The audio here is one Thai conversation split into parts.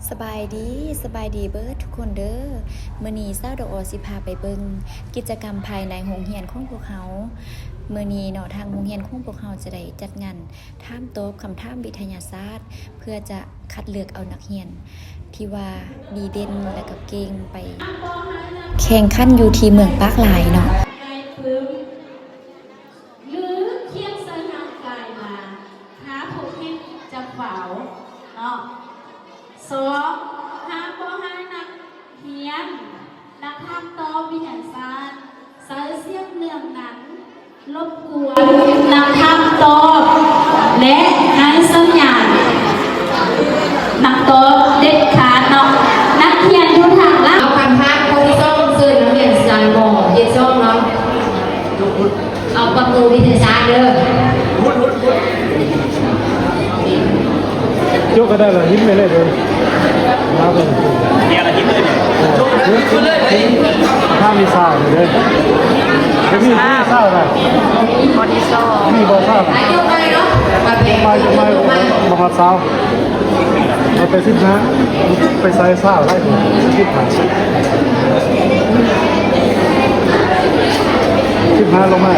สบายดีเบิร์ดทุกคนเด้อมื้อนี้เศร้าดอกออสิพาไปเบิ่งกิจกรรมภายในโรงเรียนของพวกเขามื้อนี้เนาะทางโรงเรียนของพวกเขาจะได้จัดงานถามตอบคำถามวิทยาศาสตร์เพื่อจะคัดเลือกเอานักเรียนที่ว่าดีเด่นและก็เก่งไปแข่งขันอยู่ที่เมืองปากหลายเนาะหรือเคียงใส่ร่างกายมาหาผู้คิดจะเฝ้าเนาะสองหาบ่หานักเขียนนักทำต่อวิทยาศาสตร์ใส่เสียงเรื่องนั้นรบกวนนักทำต่อและให้สัญญาณนักต่อเด็ดขาดเนาะนักเขียนทุกทางละเอาคำพักคนที่ส้มซื้อน้ำเย็นสันโมเย็นส้มเนาะเอาประตูวิทยาศาสตร์เด้อยกก็ได้เลยยิ้มไปเลยเลยมาเลยเดี๋ยวเรายิ้มเลยถ้ามีสาวเลยจะมีสาวอะไรบอดี้โซ่มีบอสาวไปยกไปเนาะมาพัดสาวเราไปสิบนะไปใส่สาวได้ถึง15ลงมา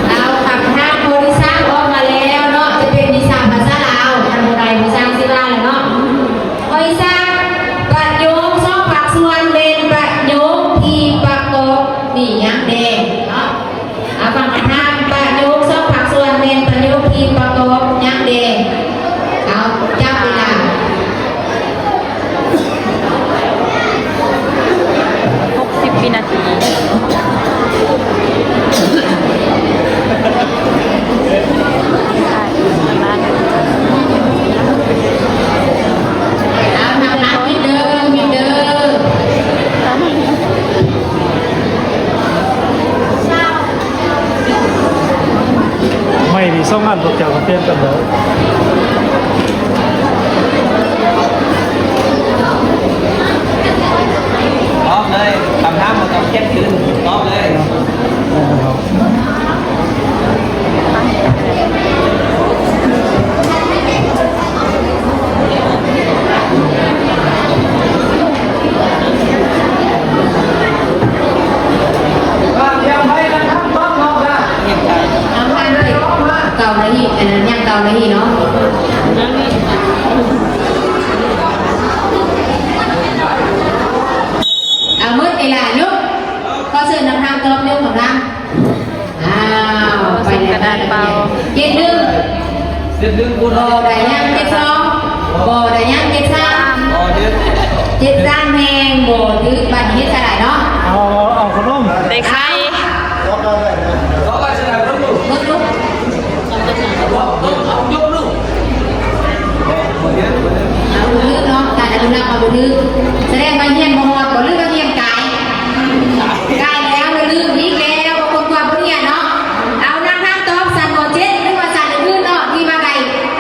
เอาคำพักคนที่สร้างออกมาแล้วเนาะจะเป็นวิชาภาษาลาวทำโบราณภาษาศิลาเลยเนาะคนที่สร้างประโยคสองผักส่วนเป็นประโยคที่ประกอบนี่ยังแดงเนาะเอาคำพักประโยคสองผักส่วนเป็นประโยคที่ประกอบยังแดงเอาจับเวลา60 วินาทีไม่มีซ่องงานตกจากประเทศกันแล้วรอบเลยทำท่ามันต้องเช็ดคืนรอบเลยเก่าเลยอันนั้นยังเก่าเลยเนาะเอามืดเวลาลุกก็เชิญนำทางเติมเรื่องของเราอ้าวไปกระดานเบาเจ็ดดึงบ่ได้ยังเจ็ดสองบ่ได้ยังเจ็ดสามเจ็ดสามแหงบ่ถือบัตรเฮ็ดเท่าไหร่เนาะเอาขนมได้ใครมืดลุกเอาลึกเนาะการอนุรักษ์เอาลึกแสดงว่าเฮียนบ่ฮอดบ่ลึกก็เฮียนกายแล้วลึกอีกแล้วคนความบ่เนี่ยเนาะเอานั่งทางตอบสั่นบ่เจ็ดหรือว่าสั่นอื่นเนาะที่มาไกล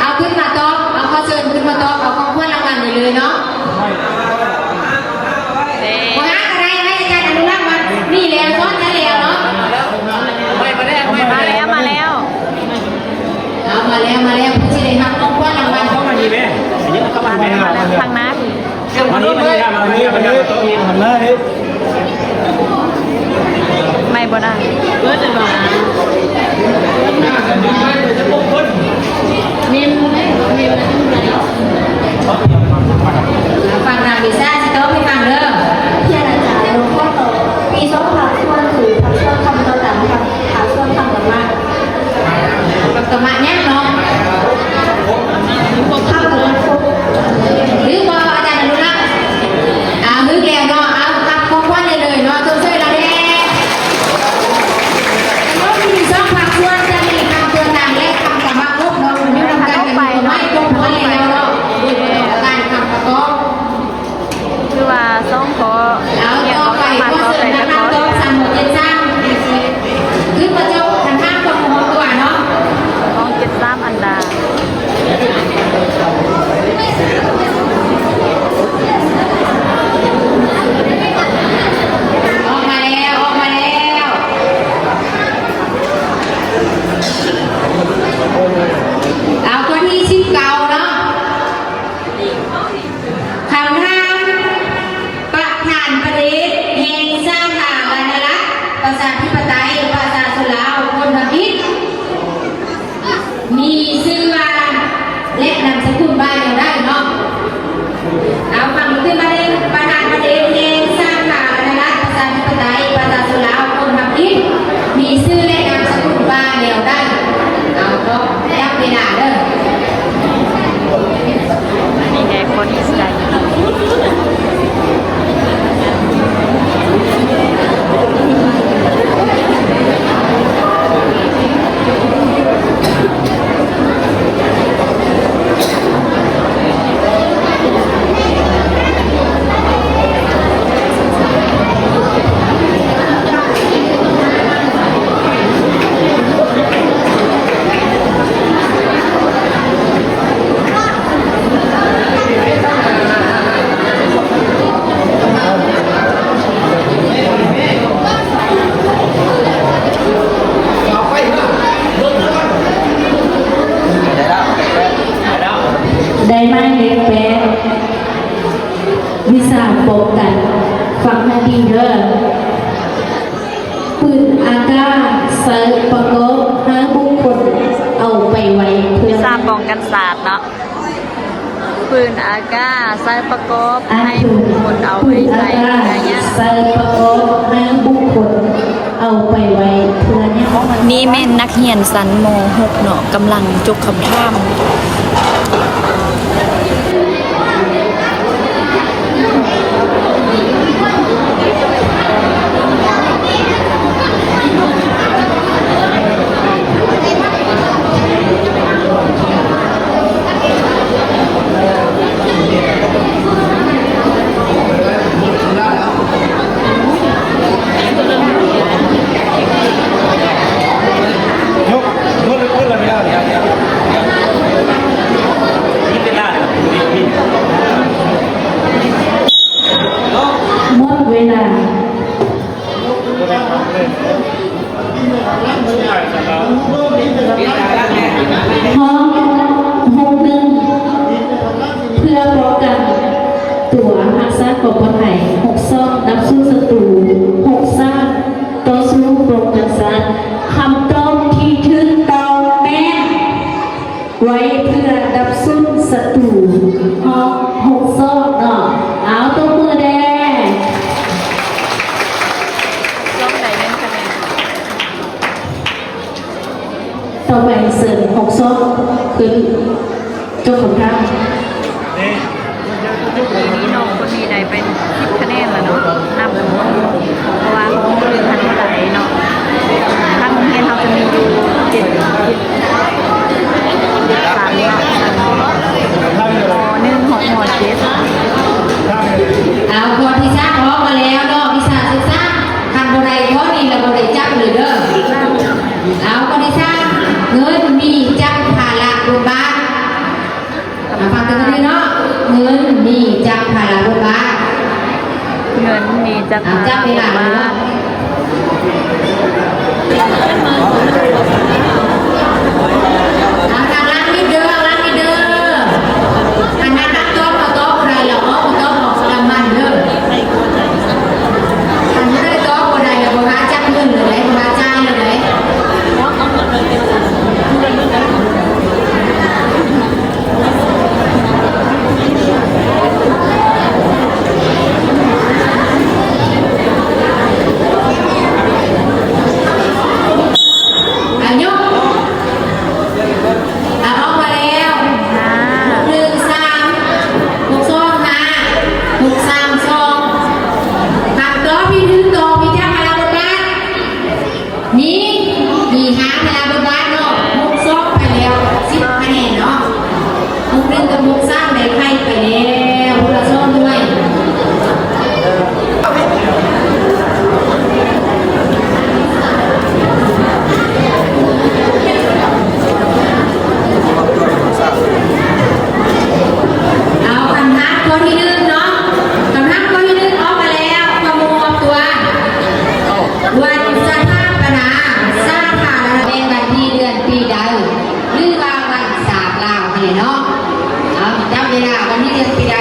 เอาขึ้นมาตอบเอาข้อเชิญขึ้นมาตอบเอาของควรรางวัลนี่เลยเนาะบ่หาอะไรให้การอนุรักษ์มันนี่แล้วซ้อนนั่นแล้วเนาะมาแล้วผู้ที่ได้รับของควรรางวัลเข้ามาดีไหมยิ่งเข้ามาไหมทางนั้นวันนี้ไม่บ่ได้เบิดเลยบ่ฟังนางดิซ่าสิโต๊ะไม่ฟังเด้อเพียงอาจารย์หลวงพ่อโตมีสองผักส่วนถือผักส่วนคำตัวต่างกับผักส่วนคำกับมากกระมะเนี่ยเนาะเข้าเลยหรือว่าอาจารย์อนุรักษ์มือแก้วเนาะเอาตักของควันเลยเนาะจนช่วยเราได้ และนามสกุลบ้านเราได้เนาะเอาฟังขึ้นมาเลยประธานประเด็นเองสร้างข่าวในรัฐประชาธิปไตยประชาชนลาวคนทำกิจมีชื่อและนามสกุลบ้านเราได้เอาเนาะยับเวลาเด้อ นี่ไงคนอิสราเอล ได้ไม้เล็กแป๊ะวิสาปกกันฟังให้ดีเด้อปืนอากาศใส่ประกอบห้าบุคคลเอาไปไว้เพื่อ ทราบป้องกันศาสตร์เนาะปืนอากาศใส่ประกอบให้ผู้คนเอาไปใช้อะไรเงี้ย ใส่ประกอบห้าบุคคลเอาไปไว้เพื่อเนี่ย นี่แม่นนักเรียนสันม.6 เนาะกำลังจุกคำถามหมดเวลาห้อง1เพื่อป้องกันตัวรักษาความปลอดภัย62นับสู้ศัตรู63ต่อสู้ป้องกันศาสตร์คำตอบที่ถูกต้องแม่นไว้เพื่อดับสู้ศัตรูห้อง62เนาะเอาตัวมือแดง ช่องใดเล่นคะแนน ต่อไปเสริม6 2คือเจ้าของร้าน นี่น้องคนนี้ได้เป็น10 คะแนนแล้วเนาะนำเพราะว่าเขาเรียนทันเท่าไหร่เนาะทางโรงเรียนเขาจะมีอยู่7 3เนาะม.1 ของม.7 เอาพอที่สร้างออกมาแล้วเนาะวิชาศึกษาทำอะไรเพราะนี่เราบริจับเลยเด้อเอาพอที่สร้างเงินมีจับภาระโรงพยาบาลฟังกันดีเนาะเงินมีจับภาระโรงพยาบาล เงินมีจักร จับเวลาเลยเนาะเอาทางร้านนิดเด้อร้านนิดเด้ออันนั้นโต๊ะโต๊ะใครเหรอโต๊ะของสลามันเด้ออันนี้ได้โต๊ะคนใดเราบอกจับเงินเลยบอกจ่ายเลย อายุเอาออกมาแล้ว13 625 632ขับต่อพี่ถือต่อพี่จ้าพาราบนบ้านมีหาพาราบนบ้านเนาะ62ไปแล้ว10 คะแนนเนาะ61กับ63ได้ไพ่ไปแล้วพวกเราซ้อมด้วยเอาคำทักข้อที่1เนาะคำทักข้อที่1ออกมาแล้วประมวลตัววันสถาปนาสร้างฐานเป็นวันที่เดือนปีใดหรือว่าวันศาสตร์ลาวนี่เนาะเอาจับเวลาวันที่เดือนปีใด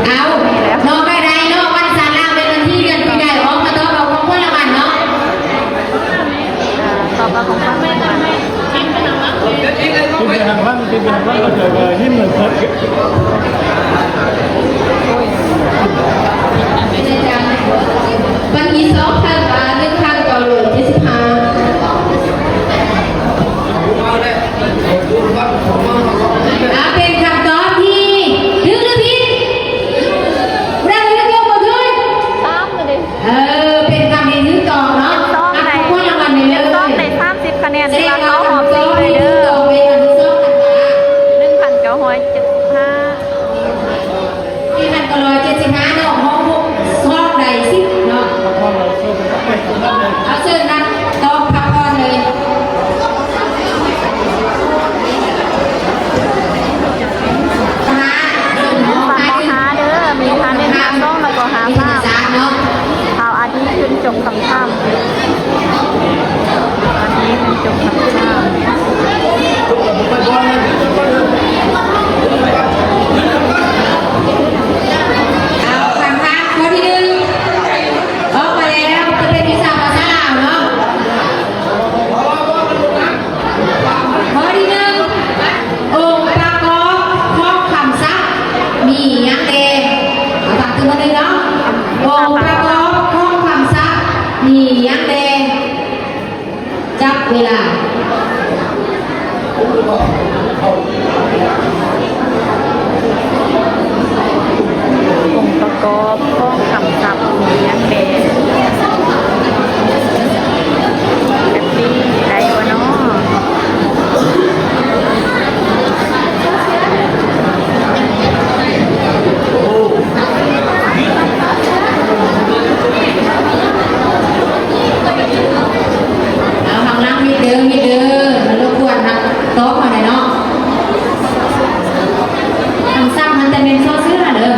เอานอกได้ได้นอกวันศาสตร์ล่างเป็นวันที่เดือนปีใหญ่ออกมาตอบเอาของคนละวันเนาะ ตอบมาของป้าแม่ กินไปทางล่างกินไปทางล่างเราเจอหิ้มเลยครับ วันที่2,000 บาท1,975เป็นคำตอบที่ถึงหรือผิดเราเลือกยกมือขึ้น ซ้ำเลยดิ เป็นคำที่ถึงตอบเนาะรับคนละวันไปเลย ต้องใน30คะแนน แสด ที่ ง ว่า ว่า เขาหอม คำต ซิ อง บ เลย ที่ถึ เด้ งต อ อบเป็นวันที่2,000 1,975 ที่มันก็175เนาะห้องใด10เนาะ พอเราเชื่อเป็นเป็ดของนั่นเลย เอาเชิญนะตอบพักผ่อนเลยหาส่วนห้อง ฝาก หา ขอหาเด้อมีหาเน้นหาต้องแล้วก็หา มี ภาพ สามเนาะ ข่าวอาทิตย์ขึ้นจบคำถามอาทิตย์ขึ้นจบคำถาม เอาคำถามข้อที่1ออกมาแล้วจะเป็นวิชาภาษาลาวเนาะข้อที่1องค์ประกอบของคำศัพท์มีหยังเด้เอาฝากถึงมาเลยเนาะองค์ประกอบของคำศัพท์มีหยังเด้จับเวลา องค์ประกอบของคำศัพท์มีหยังแดแบบนี้ได้วะเนาะ เอาทางล่างมีเดิมมันรบกวนนะโต๊ะมาหน่อยเนาะทางซ้ำมันจะเป็นโซ่เสื้อเด้อ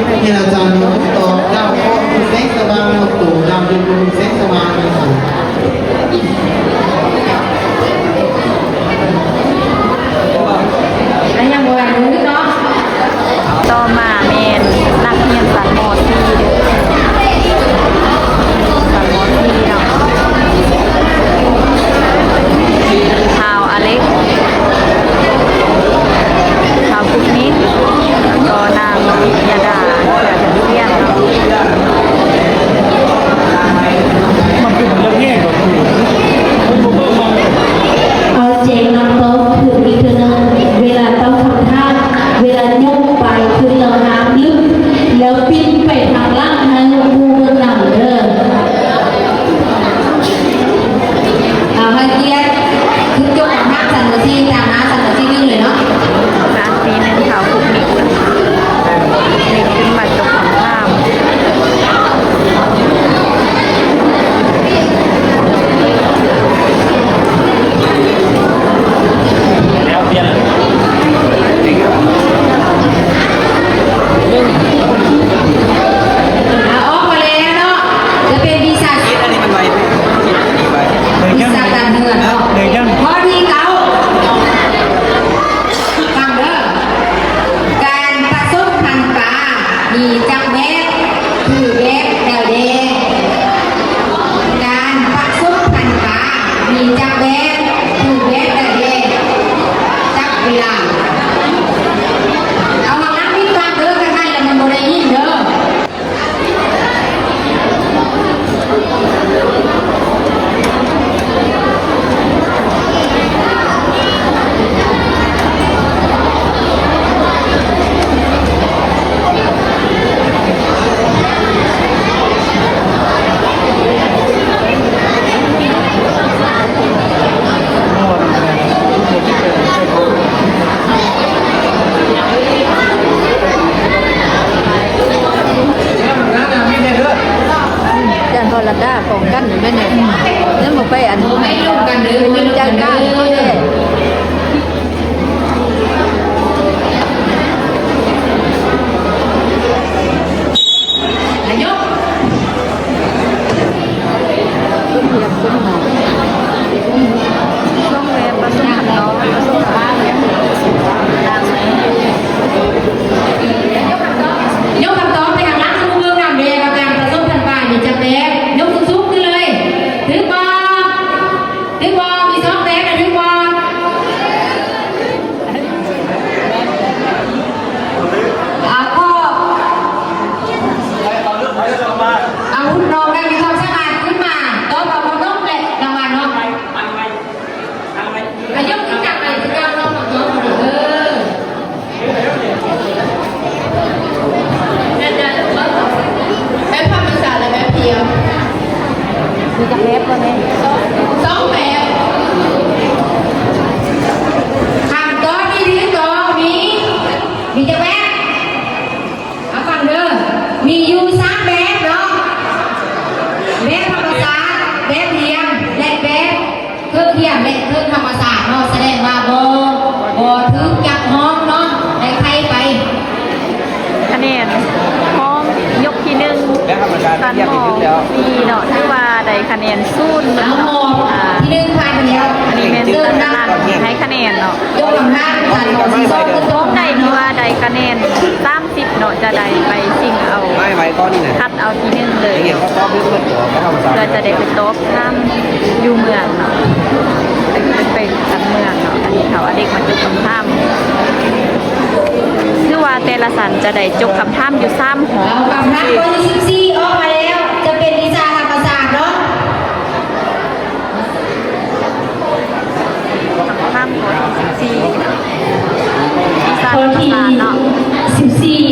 ที่อาจารย์ต่อดาวแสงสว่างตู่ดาวเป็นดวงแสงสว่างนะครับ แล้วยังบ่อยรู้เนาะ ต่อมาเมนนักเรียนสันมอที่สันมอที่เนาะชาวอเล็กชาวคุกนิกก็นางยาดาเกิดเป็นเรียนเนาะ มันคือเรื่องแง่กับคุณคุณมอง เอาเจงนำโต๊ะคืออีกนึงเวลาต้องทำท่าเวลาโยกไปคือเราน้ำลึกแล้วปิ้นไปทางล่างให้ดูบนหลังเด้อ เอาให้เกียรติคือจบของนักสันติตามนะสันตินึงเลยเนาะ ร้านซีหนึ่งชาวคุกนิกนี่ขึ้นมาจบของข้าม แล้วเปลี่ยน เอาออกมาแล้วเนาะจะเป็นวีซ่า คิดอันนี้มันไวคิดอันนี้ไว วีซ่าการเงินเนาะข้อที่เก้าฟังเด้อการผสมพันธุ์ปลามีจังแบบคือแบบแถวแดงการผสมพันธุ์ปลามีจังแบบคือแบบแถวแดงจับเวลาเอามานับพิจารณาเด้อกันให้แล้วมันบ่ได้ยินเด้อ จันทรดาของกันอยู่ไม่เนี่ยนั่นบอกไปอัน ไม่ลงกันหรือ เป็นจังก้านเขาเนี่ย นายก ต้นเทียมต้นหอมต้องแวะประสบน้องประสบบ้านเนี่ยดังไหม ยกคำตอบไปทางร้านทุกเมืองนำเรียนการผสมพันธุ์ปลาอยู่จับแบบยกสูงๆขึ้นเลยถือบอมีสองแบบนะถือบอเอาก็เอาหุ่นรองได้มีความสามารถขึ้นมาโต๊ะกับน้องเลยรางวัลเนาะอายกขึ้นจับไปสิการน้องกับน้องเออแบบภาพภาษาและแบบเพียว มีจักรเล็บก็เนี่ย สองแบบคำต้นนี่ถือตัวมีจะแบบเอาฟังเด้อมีอยู่สามแบบเนาะแบบธรรมศาสตร์แบบเทียมและแบบเครื่องเทียมและเครื่องธรรมศาสตร์เนาะแสดงว่าบ่ถึงจับห้องเนาะได้ใครไป คะแนนพร้อมยกที่หนึ่ง แล้วธรรมดา สัน เทียบ ห ไป อ ขึ้ ม นแล้ว มีเนาะที่ว่าได้คะแนนศูนย์ เอาหมดที่หนึ่งผ่านไปแล้ว อันนี้เป็นต้นตลาดให้คะแนนเนาะ ยกกำลังการหมดที่สองคือ พ ต้ ร้อ อง ม ได้ ได้ที่ เนาะ ว่าได้คะแนน30เนาะจะได้ไปชิงเอา ไม่ไว้ก้อนนี่นะ คัดเอาที่หนึ่งเลย เห็นเขาต้อมเพื่อนหัวเขาทำซ้ำ เพื่อจะได้ไปโต๊ะข้ามอยู่เมืองเนาะไปกันเมืองเนาะอันนี้เขาอเด็กมาจุกคำท่ามคือว่าแต่ละสันจะได้จบคำท่ามอยู่3หอ เอากำลังตัวที่14ออกมาแล้ว จะเป็นวิชาธรรมศาสตร์เนาะ ข้ามหัวที่14วิชา ข้อ ธรรม ที่ ศาสตร์เนาะ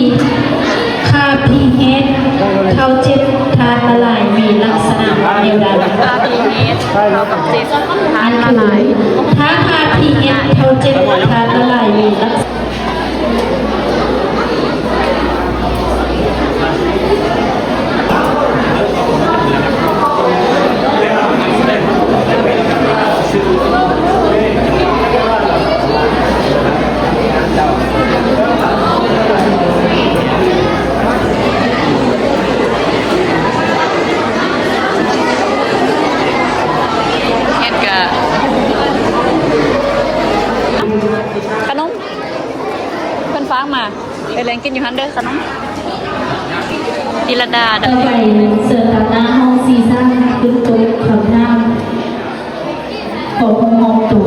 14ค่า pH เท่าเจ็ดธาตุละลายมีลักษณะเดียวกัน ค่า pH เท่ากับ7ทานละลาย ถ้าค่า pH เท่าเจ็ดธาตุละลายมีลักษณะ ฟ้างมาไปเล่นกินอยู่ฮันเด้อขนมดิลดา ต่อไปเสิร์ฟตามหน้าห้องซีซั่นขึ้นโต๊ะขาวหน้าขอห้องตัว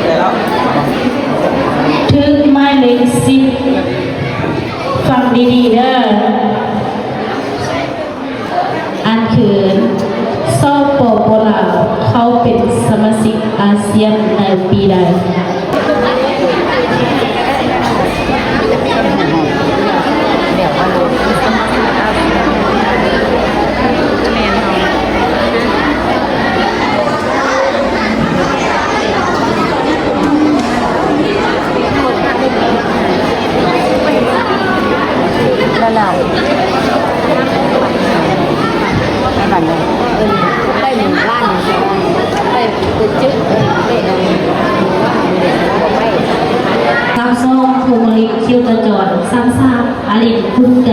แล้ว ถึงหมายเลขสิบฟังดีๆเด้ออันคือซอปปลาวเขาเป็นสมาชิกอาเซียนในปีใด แล้วเราไปบ้านเลยไปหมู่บ้านไปจื้อไปเลย ตามซ่องภูมิลิคิวตะจอดซ้ำซ่าอาลินคุ้นใจ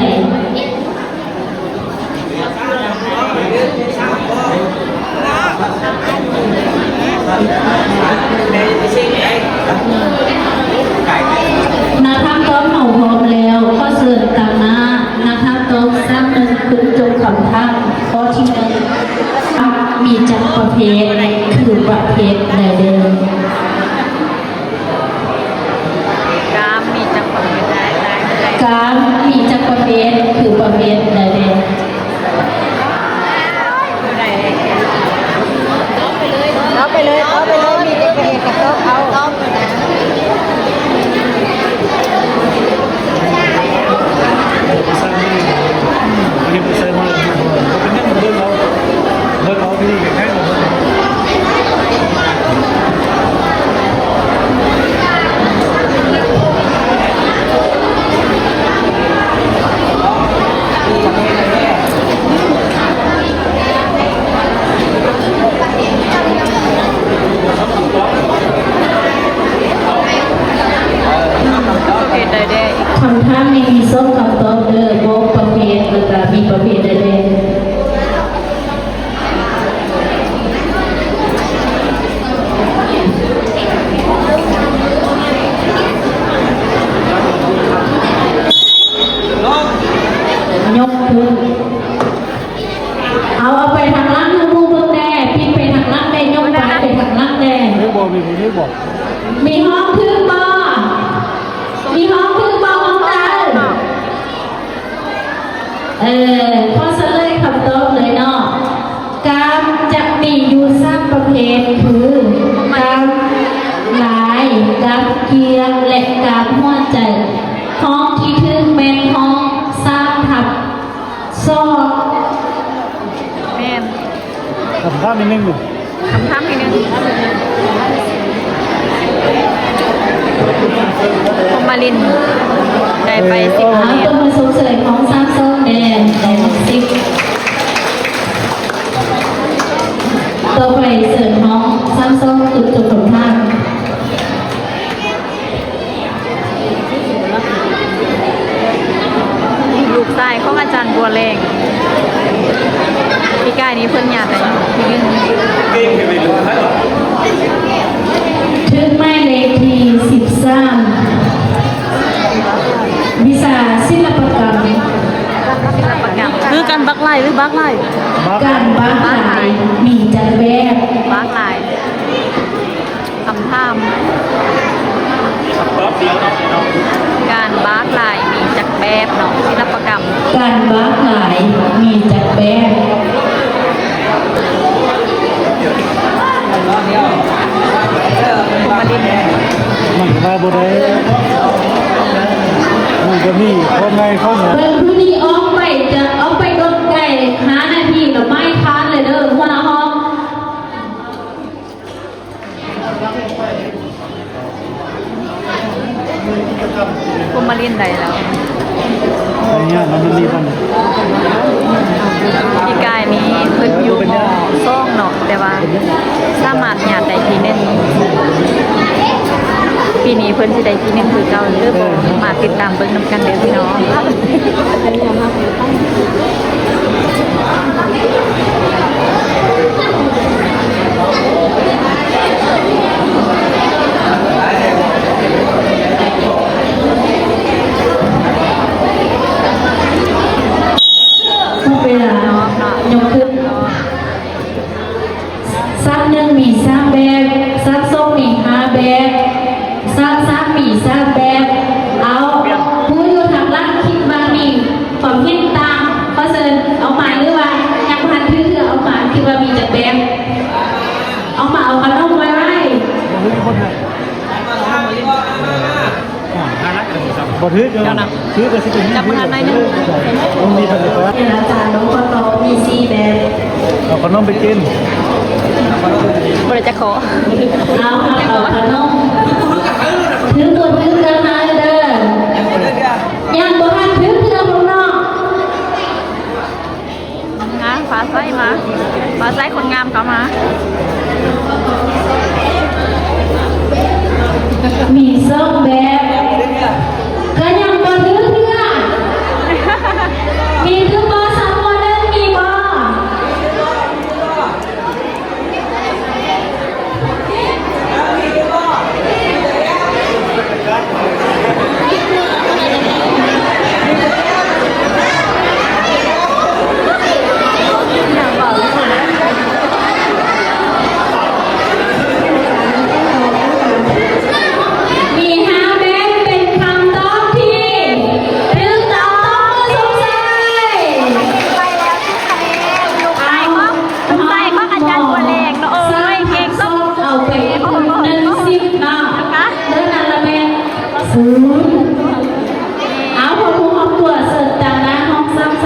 นาทับโต๊ะเหมาพร้อมแล้วก็เสิร์ฟตามหน้านาทับโต๊ะสร้างหนึ่งคุณจงคำทักข้อที่หนึ่งมีจักรประเภทคือประเภทใดเดิม กามมีจังหวะได้ การมีจักรประเภทคือประเภทใดเดิม เอาไปเลยมีจังหวะกับโต๊ะเอา อันนี้ไปใส่มาเลยเป็นยังเบิ่งเอาพี่แค่หมด เฮ็ดได้ได้ คำท่ามีส้มคำตอบเด้อโบกประเภทแล้วก็มีประเภทใดเดิม ยกขึ้นเอาไปทางล่างนะมูเบิ่งแน่พี่ไปทางล่างแน่ยกไปไปทางล่างแน่ ไม่บอกมีคนไม่บอก มีห้องขึ้นบ่มีห้องขึ้นบ่ห้องใดข้อเสลยคำตอบเลยเนาะการจะมีอยู่สามประเภทคือการหลายการเกียร์และการหัวใจ ห้องที่ถึงเป็นห้องสร้างทับซอก แม่น ทำท่าไม่นิ่งอยู่ คำถามอีกนึงพมาลินได้ไป10 ต้ คะแนน องมาส่งเสริมของสร้างซอกแดงในสิบต่อไปเสริมห้องสร้างซอกจุดจบผลทาง ลูกชายของอาจารย์บัวแรงพี่กายนี้เพิ่นอยากได้พี่นึง ถึงหมายเลขที่13วิชาศิลปกรรม ประกาศคือกันบักไล่หรือบักไล่ การบ้าหายมีจัดแบบ บักไล่คำถามการบักไล่มีจักแบบเนาะศิลปกรรม การบ้าหายมีจัดแบบ พมาลิน มันก็ได้บ่ได้มันก็มีคนในเขาเนี่ย เบิ่งผู้นี้ออกไปจะเอาไปโดนไก่5 นาทีแล้วไม่ทานเลยเด้อหัวหน้าห้อง พมาลินได้แล้ว อะไรเงี้ยมันมีมัน พี่กายนี้เพิ่นอยู่มซ่องเนาะแต่ว่าสามารถหยาดได้ทีหนึงปีนี้เพิ่นสิได้ทีหนึงคือเก่าหรือบ่มาติดตามเบิ่งนำกันเด้อพี่น้อง ถือกันถือกันสิเป็นจับมือกันหน่อยนึงมันมีผลิตภัณฑ์ อาจารย์น้องปตมีซีแบบ เอาขนมไปกิน บริจะขอ เอาขนมถือบนถือกันมาเด้อยังบ่ทันถือเพื่อพวกน้อง งามฟ้าใสมาฟ้าใสคนงามเขามา มีส้มแบบก็ยังบ่ถือเพื่อมีถือบ่สักคนนึงมีบ่ มีห้าแบบเป็นคำตอบที่ถึงต้องสงสัย ไปแล้วที่ใครลูกชายก็ลูกชายก็อาจารย์ตัวแรงเนาะเอ้ยเพลงต้อง เอาไป110เนาะเดินนั่นละแม่ศูนย์เอาพอครูเอาตัวเสิร์ฟจากหน้าห้องซ้ำ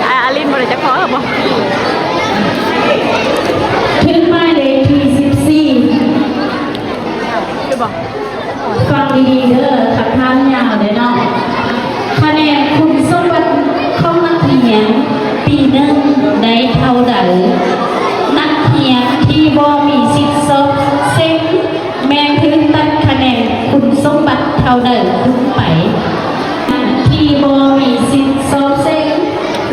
อาลินบริจะขอเหรอบอก ๆถึงหมายเลขที่14 คือบอก ฟังดีๆเด้อขับท่านยาวเลยเนาะคะแนนคุณสมบัติของนักเรียนปีหนึ่งได้เท่าใดนักเรียนที่บ่มีสิทธิ์สอบเซ็งแม่นถึงตัดคะแนนคุณสมบัติเท่าใดขึ้นไปที่บ่มีสิทธิ์สอบเซ็ง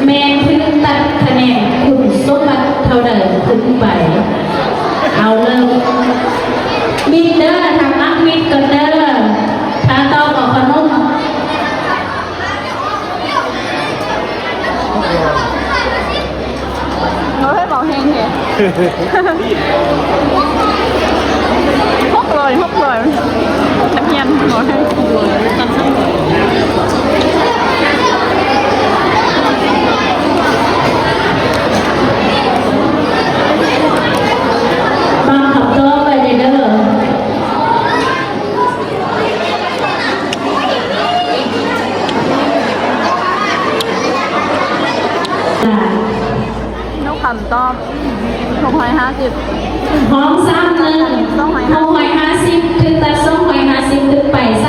แม่นถึงตัดคะแนนคุณสมบัติเท่าใดขึ้นไปเอาเลยมิดเด้อทางนักมิดก่อนเด้อถ้าต้องบอกขนม เฮ้ยบอกเฮงเหรอพกเลยนักเรียนบอกให้บางขับตัวไปเด้อจ้ะ นกคำตอบ650 ห้องซ้ำหนึ่ง250คือตัด250ขึ้นไป32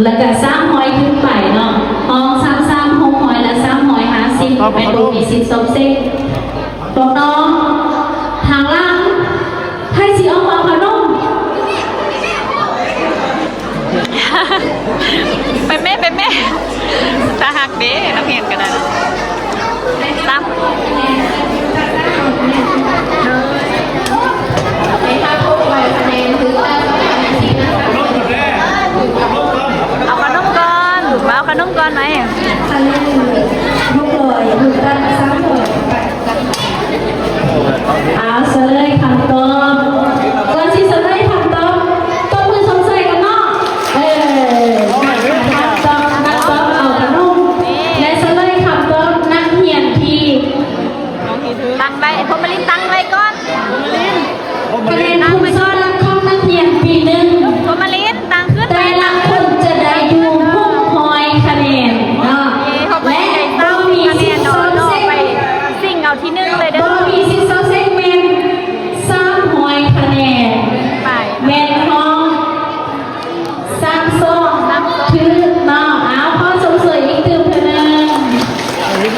แล้วก็300ขึ้นไปเนาะห้อง33 600และ350เป็นดูมีสิทธิ์สอบเซ็งบอกน้องทางล่างให้สิออกมาพนม ไปแม่ตาหักเด้นักเรียนกันนะตั้ม ในภาพพวกเราคะแนนคือว่า เอาขนมก่อนมาเอาขนมก่อนไหม คะแนนพวกเราอยู่กัน3คนเอาเสลยคำตอบก่อนที่เสลยคำตอบต้นมือสงสัยกันเนาะคำตอบเอาขนมและเสลยคำตอบนักเรียนที่ ตั้งไว้พอมาลินตั้งไว้ก่อน คะแนนคุณสมบัติของนักเรียนปีหนึ่ง พอมาลินตั้งขึ้น แต่ละคนจะได้อยู่ห้องคอยคะแนนเนาะ เขาไป และ ตั้ ต้ ง องมี คะแน สิท น ธิ์ น ส อ อน บเซ็ ไป ง สิ่งเอาที่1เลยเด้ ต้ อ องมีสิทธิ์สอบเซ็งเมน300คะแนน ไป เมนห้อง32ชื่อเนาะเอาข้อสงสัยอีกตื่นเถอะนึง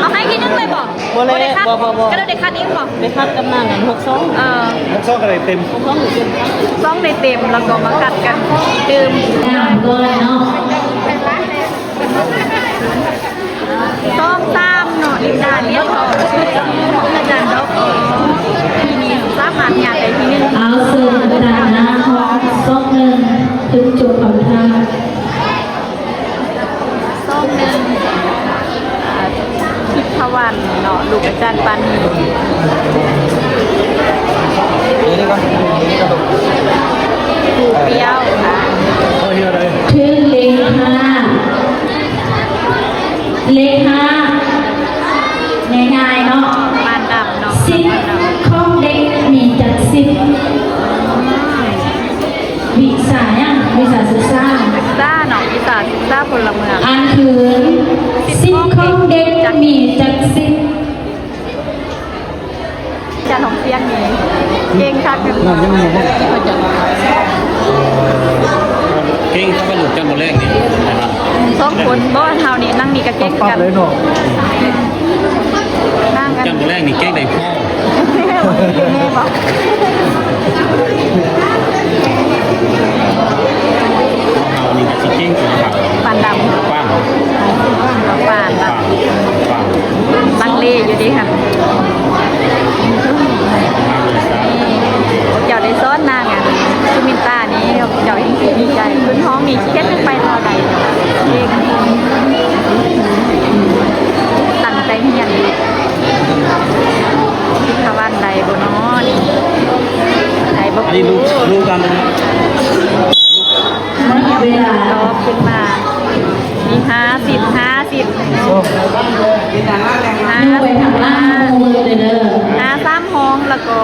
เอาให้ที่1เลยบอก บ่เลย คัด บ่ ก็ได้คัดเองบอก ไปคัดกำนัน62 นักซ่องอะไรเต็ม ซ่องในเต็มแล้วก็มากัดกันดื่ม อ่านก่อนเนาะ ซ่องตามเนาะลินดาเรียกเขาของอาจารย์ดอกทีนี้สามารถอยากได้ที่1 เอาเสื้อต่างๆนะห้อง21ถึงจุดของทาง ซ่อง1ทิพวรรณเนาะลูกอาจารย์ปัน นี่ก่อนนี่ก็ ผูเปรี้ยวค่ะ เขาเฮียอะไร ถึงเลข พลเมืองอ่านถือสิทธิ์ของเด็กจะมีจักสิทธิ์จะของเสียงนี้เก่งคักกัน นั่นยังมีบ่ เก่งเข้าไปหลุดกันหมดแรกนี่นะครับ สองคนบ่เฮานี่นั่งนี่ก็เก่ง ปั๊บ กัน เลยเนาะ นั่งกัน กันหมดแรกนี่เก่งได้พ่อ แม่บอก เอานี่ก็สิเก่งกว่าครับ ปานดำ กว้าง ปานด กว้างกว้าง ำลังเลอยู่ดีค่ะเจ้าได้ซ้อนนางอ่ะซูมินตานี้เจ้าเองดีใจพื้นห้องนี่เช็ดไปเท่าใดเองตั้งใจเฮียนที่ทวันใดบ่น้อนี่ใดบ่ อันนี้รู้กัน เวลาตอบขึ้นมามี50 โอ้ ไปทางล่างเลยเด้อ3ห้องแล้วก็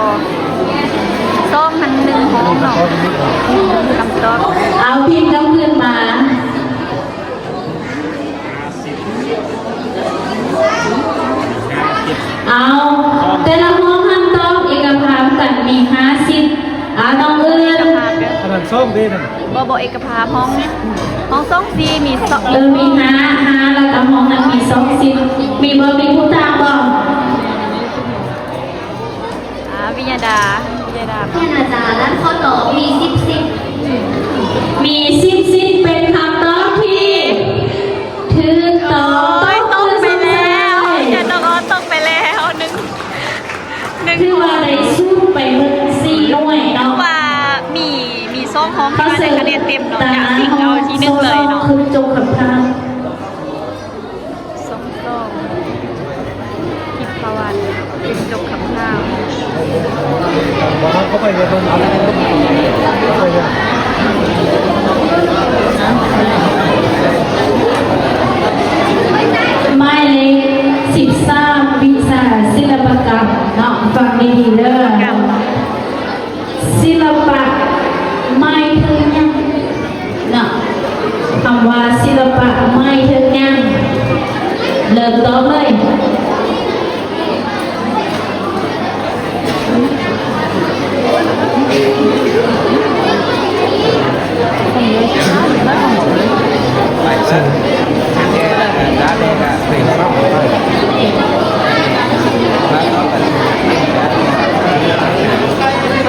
ซ่องหัน1ห้องเนาะคำตอบเอาพิมพ์กับเพื่อนมาเอาแต่ละห้องคำตอบเอกภาพกันมี50เอาน้องเอื้อน อันนั้นซ่อมดีนั่น บ่เอกภาพห้อง2-4มีมี5แล้วก็ห้องนั้นมี2-10มีมีผู้ตามบ่วิญญาดาท่านอาจารย์นั้นข้อตอบมีมี10เป็นคำตอบที่ถูกต้องไปแล้วจะต้องไปแล้วหนึ่งคือว่าได้สู้ไปเบิ่ง4หน่วยเนาะว่ามีซ่องห้องที่ได้คะแนนเต็มเนาะจากสิ่งเอาที่1เลยเนาะคือจงคำถามซ่องคิดประวัติเป็นจงคำถาม บอกเขาไปเลยตรงนั้นไปเลย หมายเลข13วิชาศิลปกรรมเนาะฟังดีๆเด้อศิลปะไม่ถึงยังเนาะคำว่าศิลปะไม่ถึงยังเริ่มต้นเลย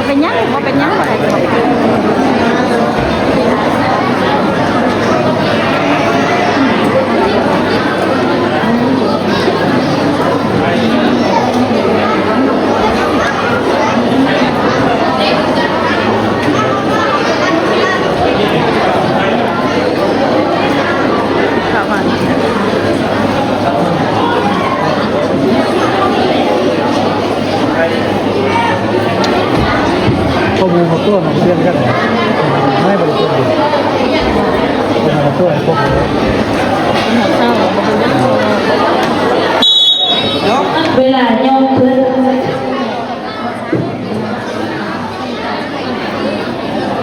เป็นยังไงข้อมูลมาตัวมาเรียนกันไม่บริสุทธิ์เป็นมาตัวพวกนี้ เวลาโยมขึ้น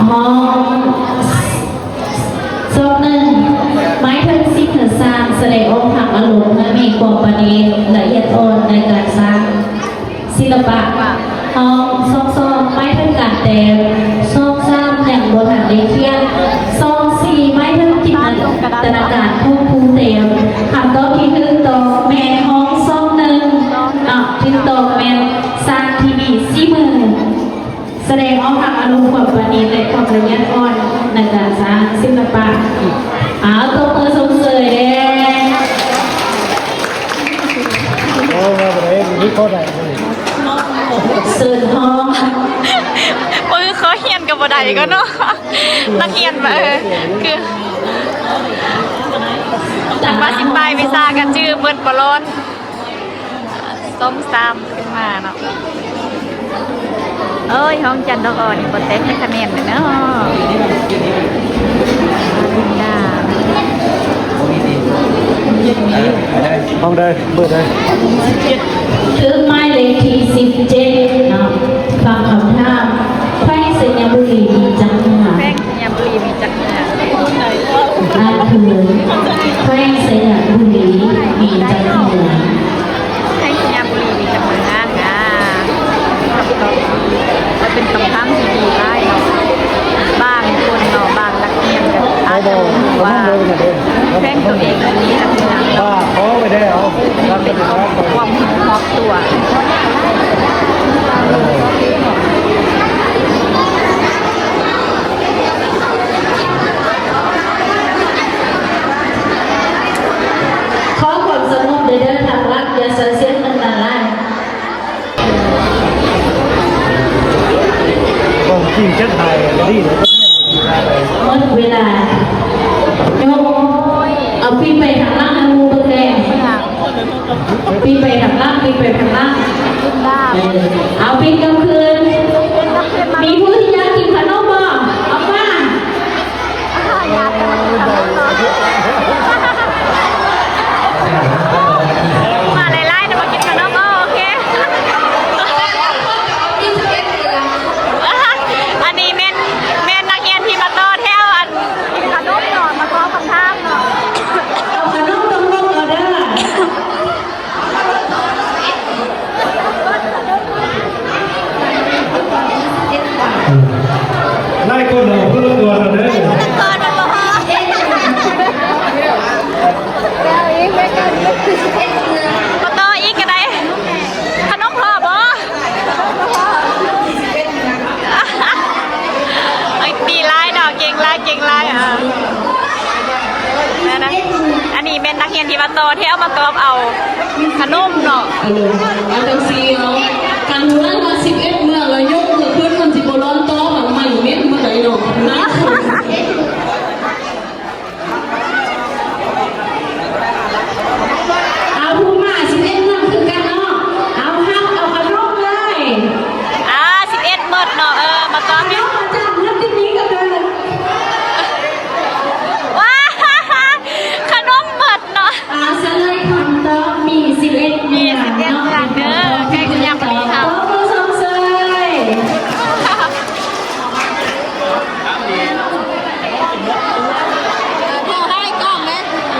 ห้อง1ไม้ทั้ง10ถึง3แสดงออกทางอารมณ์และมีความประณีตละเอียดอ่อนในการสร้างศิลปะห้อง2ไม้ทั้งการแต่ง3อย่างบนหันเลเคียน4ไม้ทั้งจินตนาการผู้ภูเต็มคำตอบที่ถูกต้องแม่ห้องที่ถูกต้องแม่สร้างที่มี4มือแสดงออกทางอารมณ์ความประณีตและความละเอียดอ่อนในการสร้างศิลปะตบมือส่งเสยเด้ โอ้มาไปเลยนี่ข้อใดเลย เสิร์นห้อง มือเขาเฮียนกับบ่ได้ก็เนาะนักเฮียนมาคือจากว่าสิไปวิชากันชื่อเบิดบอลอนส้มซ้ำขึ้นมาเนาะเอ้ยห้องจันทร์ดอกอ่อนนี่บ่เต็มคะแนนเลยเนาะห้องใดเบอร์ใด คือหมายเลขที่17เนาะฟังคำถามแขวงสัญบุรีมีจังหวัด แป้งยำบุรีมีจักร นั่นคือแพร่งสยามบุรีมีจังหวัด ให้สัญญาบุรีมีจำนวนงานงามันเป็นคำถามที่ดีได้เนาะบางคนเนาะบางนักเรียนก็อาจจะรู้ว่าแฟนตัวเองมีลักษณะ ป้าเขาไม่ได้เอาทำ เป็ เป็น น ความรอบตัว ขอความสงบเดินทางลัดอย่าเสียงอันตราย ของจริงเช็ดไทยดีเลย หมดเวลาโยมเอาปีไปทางล่างนะมูเบอร์แดงปีไปทางล่างปีไปทางล่างเอาปีกลางคืนมีผู้ที่อยากกินขนมบ่เอามา มาไล่ๆเดี๋ยวมากินขนมโอเค อันนี้เมนนักเรียนที่มาต่อแถวอันกินขนมเนาะมาขอคำถามเนาะ เอาขนมตรงลงเอาเด้อ ไล่คนเราเพื่อตัวเราเด้อ มาต่ออีกก็ได้ขนมพอบ่ไอ้ดีไล่เนาะเก่งไล่นั่นนะอันนี้เป็นนักเรียนที่มาต่อแถวมาตอบเอาขนมเนาะ เอาจังซี่เนาะการเมืองมา11เมืองแล้วยกมือขึ้นมันสิบ่ร้อนต้อแบบใหม่เม็ดมาได้เนาะนะเอาผู้มา11เมืองคือกันเนาะเอาฮักเอาขนมเลย 11 เมิดเนาะมาตอบ เอามาจากเรื่องที่นี้กันเลย ว้าขนมเมิดเนาะ เสลยคำตอบมี11เมือง เมืองเด้อใกล้จะยังบ่มีค่ะ โอ้โหสงสัย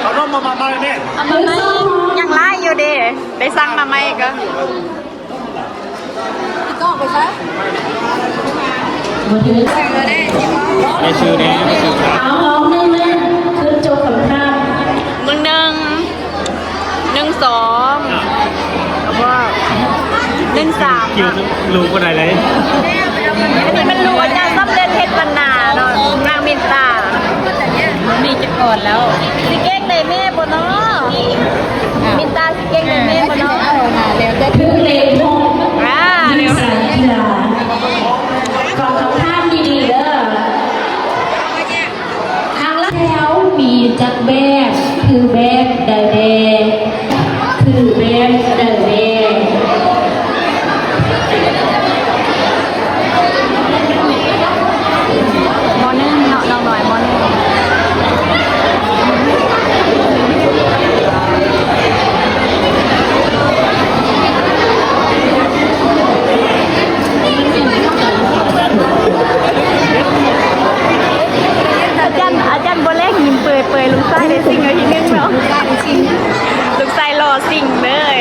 เขาต้องมาเนี่ย ยังไล่อยู่ดิได้สั่งมาไหมก็ มาถึง ไอชื่อนี้ชื่อ เอาห้องนึงคือจบคำถาม มึง1 2แล้วก็1 คิว 3 รู้คนไหนเลย อันนี้มันรู้อาจารย์ซับเล่นเพชรบรรณาเนาะนางมินตามีจะก่อนแล้วสิเก่งเลยแม่บ่เนาะมินตาสิเก่งเลยแม่บ่เนาะ ถึงเลขหก เดี๋ยว สายกีฬาก่อนคำถามดีๆเด้อทางละแถวมีจักแบบคือแบบเดเดคือแบบเดเด มอนึงเนาะน้องหน่อยมอนึงอาจารย์โบเล็กยิ้มเปื่อยๆลูกไส้ได้สิ่งเอาทีนึงเนาะลูกไส้รอสิ่งเลย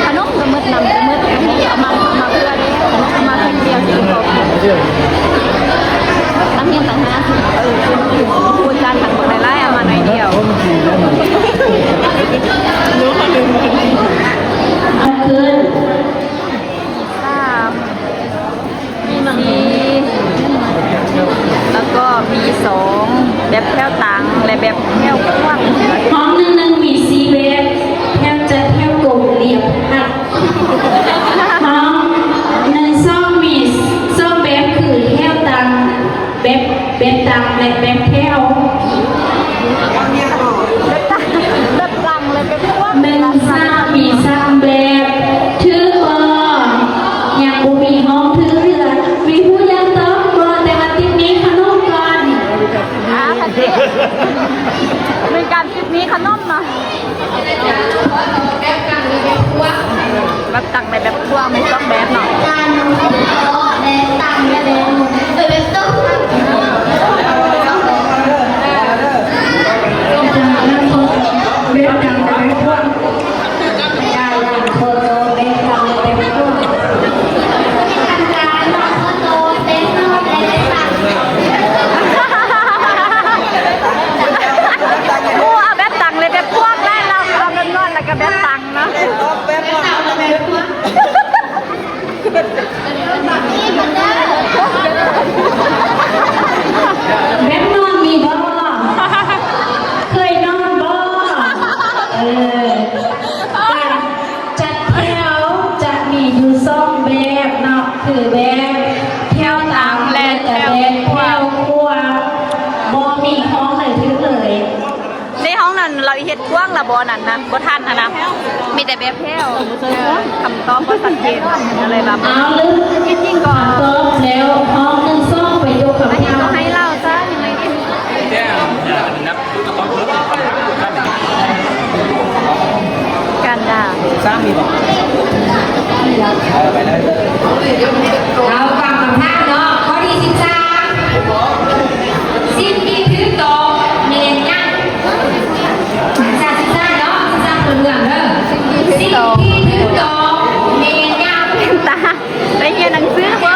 ขนมก็มืดนำก็มืดเอามาเพื่อได้เอามาเพื่อเดียวสิขอบตั้งเฮียนต่างหากคุณจานต่างหมดไล่เอามาหน่อยเดียว รู้ แบบตักในแบบกว้างไม่ต้องแบบหน่อย การนำของโต๊ะและตั้งและเบนเป็นต้นกูเอาแบบตังเลยแบบพวกแรกเราเอาแบบนอนแล้วก็แบบตังเนาะ แม่นอนมีบ่เคยนอนบ่การจัดแถวจะมีอยู่สองแบบเนาะคือแบบแถวตามและแต่แบบแถวครัวบ่มีห้องไหนถึงเลย ในห้องนั้นเราเฮ็ดกว้างละบ่นั่นนะบ่ทันนะมีแต่แบบแพ้วคำตอบบ่ชัดเจนอะไรแบบ เอาลึกจริงๆก่อนตบแล้วห้องหนึ่งซ่องไปยกกับ อันนี้ เท้า ก็ให้เล่าซะยังไงดี กันดา สร้างมีบอกไปเลย เราฟังคำถามเนาะข้อที่13สิ่งที่ถือตกเมนยัง13เนาะ13ตัวเรื่องเด้อสิ่งที่ถือตกเมนยัง ตาได้เรียนหนังสือบ่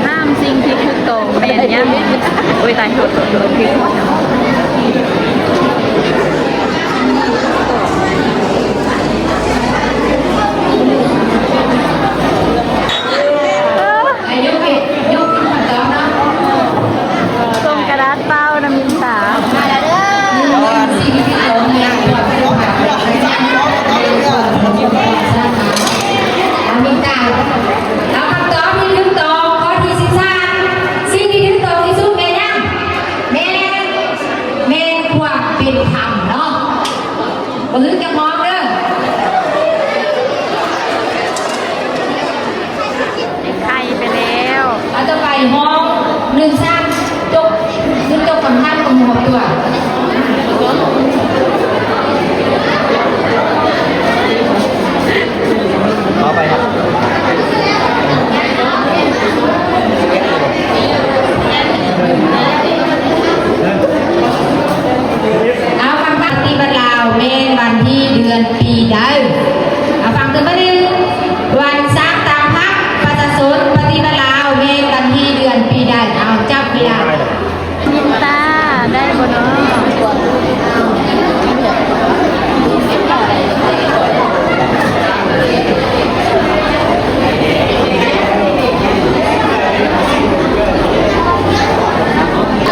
ห้ามสิ่งที่ถูกต้องแม่นยังโอ้ยตายโทษผิดหมด ไอ้ยกอีกยกขึ้นมาตอบเนาะ ส่งกระดาษเปล่าน้ำมินตา มาแล้วเด้อสิ่งที่ตกเมนยังอามิตาเอาคำตอบที่ถูกต้องข้อที่13สิ่งที่ถูกต้องที่สุดแม่นยังแม่นความเป็นธรรมเนาะบ่ถึงจะมองเด้อ ไข่ไปแล้ว เราจะไปห้อง13จบขึ้นจบคำถามของหัวตัว ต่อไปครับ เอาฟังปฏิบัติลาวเมนวันที่เดือนปีใดเอาฟังตัวมาหนึ่งวันสร้างตามพักประชาชนปฏิบัติลาวเมนวันที่เดือนปีใดเอาจับเวลา มินตาได้บ่เนาะ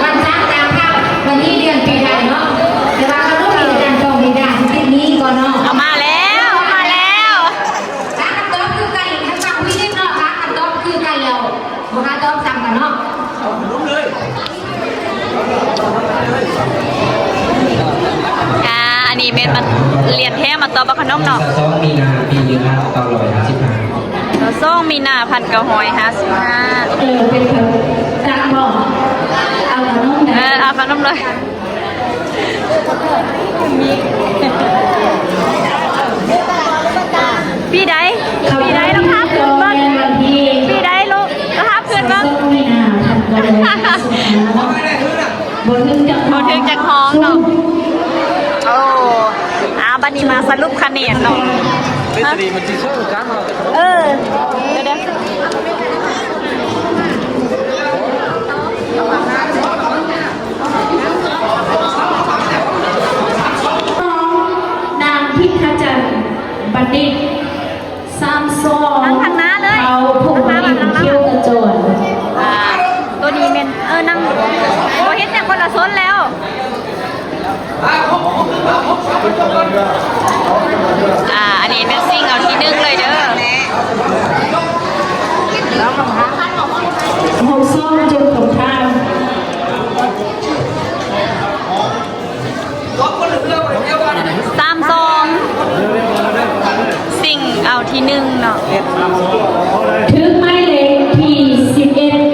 วันสร้างตามพักวันที่เดือนปีใดเนาะแต่ว่าเขาต้องมีการตรงมีด่านที่นี้ก่อนเนาะ เอามาแล้วเอามาแล้ว ร้านคำตอบคือกันทั้งฝั่งพี่นิดเนาะร้านคำตอบคือกันแล้วบุคคลตอบสั่งกันเนาะ อันนี้เมนมาเรียนแท้มาตอบบักขนมเนาะ 2 มีนาปี1 555 เราส่งมีนา1955 เป็นคนจักบอกเอาขนมแดง เอาขนมเลยพี่ใดพี่ใดต้องทับขึ้นบ้างพี่ใดลูกต้องทับขึ้นบ้าง ไม่น่าทำกันเลยบนถึงจะ บนถึงจากห้องเนาะโอ้บันนี้มาสรุปคะแนนเนาะ เป็นสตรีมันจะช่วยกันเรา เดี๋ยวนางพิทจันทร์บัณฑิตสามซอง นั่งทางหน้าเลย เขาผู้บริเที่ยวกระโจน ตัวนี้เมนนั่งโอ้เห็นแต่คนละซ้นแล้ว อันนี้เป็นซิ่งเอาที่1เลยเด้อ หกซ่องจุดของทาง 3 ซอง ส เอาที่หนึ่งเนาะ ถึงหมายเลขที่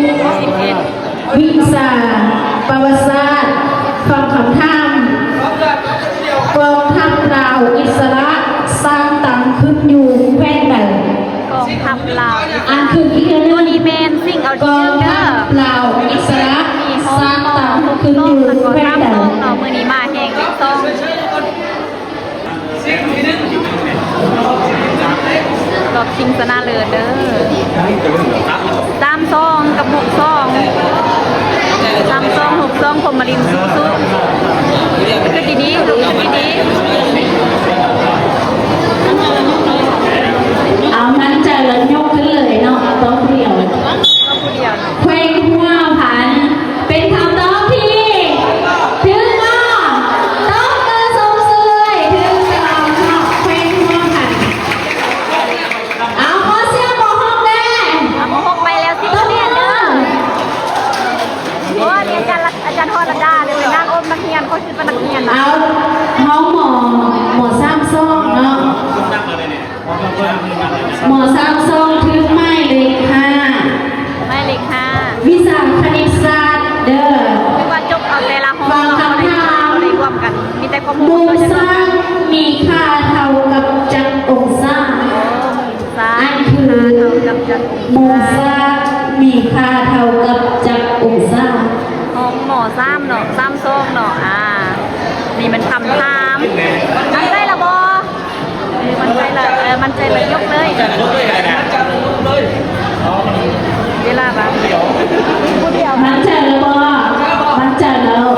11วิชาประวัติศาสตร์ฟังคำถามกองทัพลาวอิสระสร้างตั้งขึ้นอยู่แผ่นใด กองทัพลาว อันคืออีก ตั เรื่ ว อง นี้แมนซิ่งเอา ก ที่ อ ห ง นึ่งเด้ ทั อ พลาวอิสระ มีห้อ สร้าง ง ต่อ ตั้ง หก ขึ้น ต้ อ อง ยู่ แล้วก็ แผ่น ตาม ใด ต้องเนาะมื้อนี้มาแห่งเป็นต้องรอบชิงชนะเลิศเด้อ32กับ62 32 62ผมมารินสู้ๆคือดีๆลูกคือดี เอามันใจะแล้วยกขึ้นเลยเนาะต้องเดียว ๆก็ผู้เดียวเนาะ เพลงหัวผันเป็นคำตอบที่ถึงว่าต้องเกิดสมเสยถึงจะเอาเนาะเพลงหัวผันเอาขอเสียงบอกห้องแน่ เอามา6ไปแล้ว10คะแนนเด้อโอ้ยอาจารย์ฮอดดาเด้อเป็นนางอมนักเรียนเขาคือเป็นนักเรียนนะ เอาห้องหมอซ้ำซ่องเนาะหมอซ้ำซ่องถึงไม่เลยค่ะ หมายเลข5 วิชาคณิตศาสตร์เด้อ ไม่ว่าจบเอาแต่ละห้อง ฟังคำถาม เราได้รวมกัน มีแต่ข้อมู มุ ล ม โดยเฉ ส พาะ ร้างมีค่าเท่ากับจักรองศา สา อันคือ เท่ากับจัด มุมสร้างมีค่าเท่ากับจักรองศา ห้องหมอซ้ำเนาะซ้ำส้มเนาะนี่มันคำถามมันใจละบอมันใจละมันใจละยกเลยเวลาปะ มันใจแล้วบ่มันใจแล้ว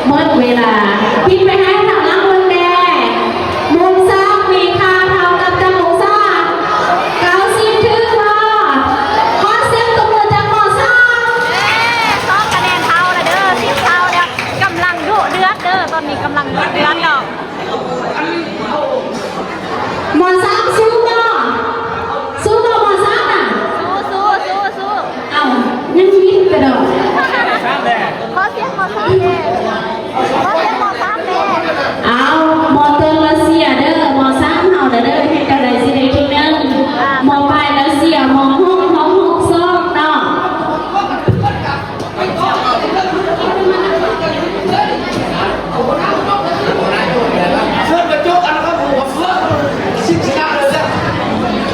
หมดเวลาพิมพ์ไปให้ทางล่างบนแดงมุมสร้างมีค่าเท่ากับจักรองศา90ถึงบ่ขอเสียงตบมือจากหมอสร้าง 2คะแนนเท่าละเด้อ10เท่าเนี่ยกำลังดุเดือดเด้อตอนนี้กำลังดุเดือดเนาะ หมอซ้ำสู้บ่สู้บ่หมอซ้ำน่ะ สู้ เอ้ายังยิ้มกระโดด ขอเสียงหมอซ้ำเด้ขอเสียงหมอซ้ำเด้ เอาหมอเตอร์รัสเซียเด้อหมอซ้ำเฮาเด้อให้กันได้สิได้ที่หนึงหมอปลายรัสเซียหมอห้องห้องหกซอกเนาะ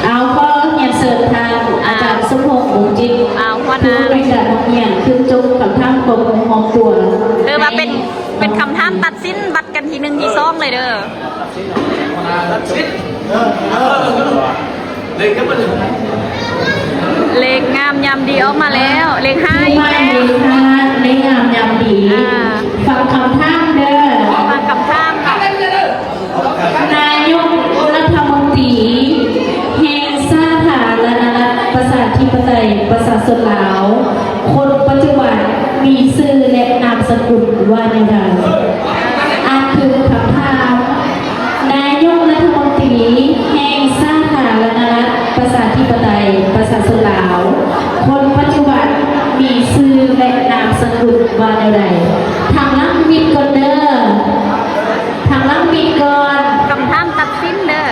เอาข้อเรียนเสริมทางอาจารย์สมพงษ์บุญจิต หัวห ผู้ น้า บริการของเรียนคือจงกับท่านความหอมตัว เด้อมาเป็นคำถามตัดสินบัตรกันทีหนึ่งที่สองเลยเด้อเลขงามยามดีออกมาแล้วเลข5อีก ไม่ แล้ว ดีค่ะในงามยามดี ฟังคำท่ามเด้อ มาคำถามค่ะ นายกรัฐมนตรีแห่งสาธารณรัฐประชาธิปไตยประชาชนลาว คนปัจจุบันมีชื่อและนามสกุลว่าอย่างไรอันคือคำถามนายกรัฐมนตรีแห่งสาธารณรัฐประชาธิปไตยประชาชนลาว คนปัจจุบันมีชื่อและนามสกุลว่าอย่างไรทางลังมิดก่อนเด้อทางลังมิดก่อน คำถามตัดสินเด้อ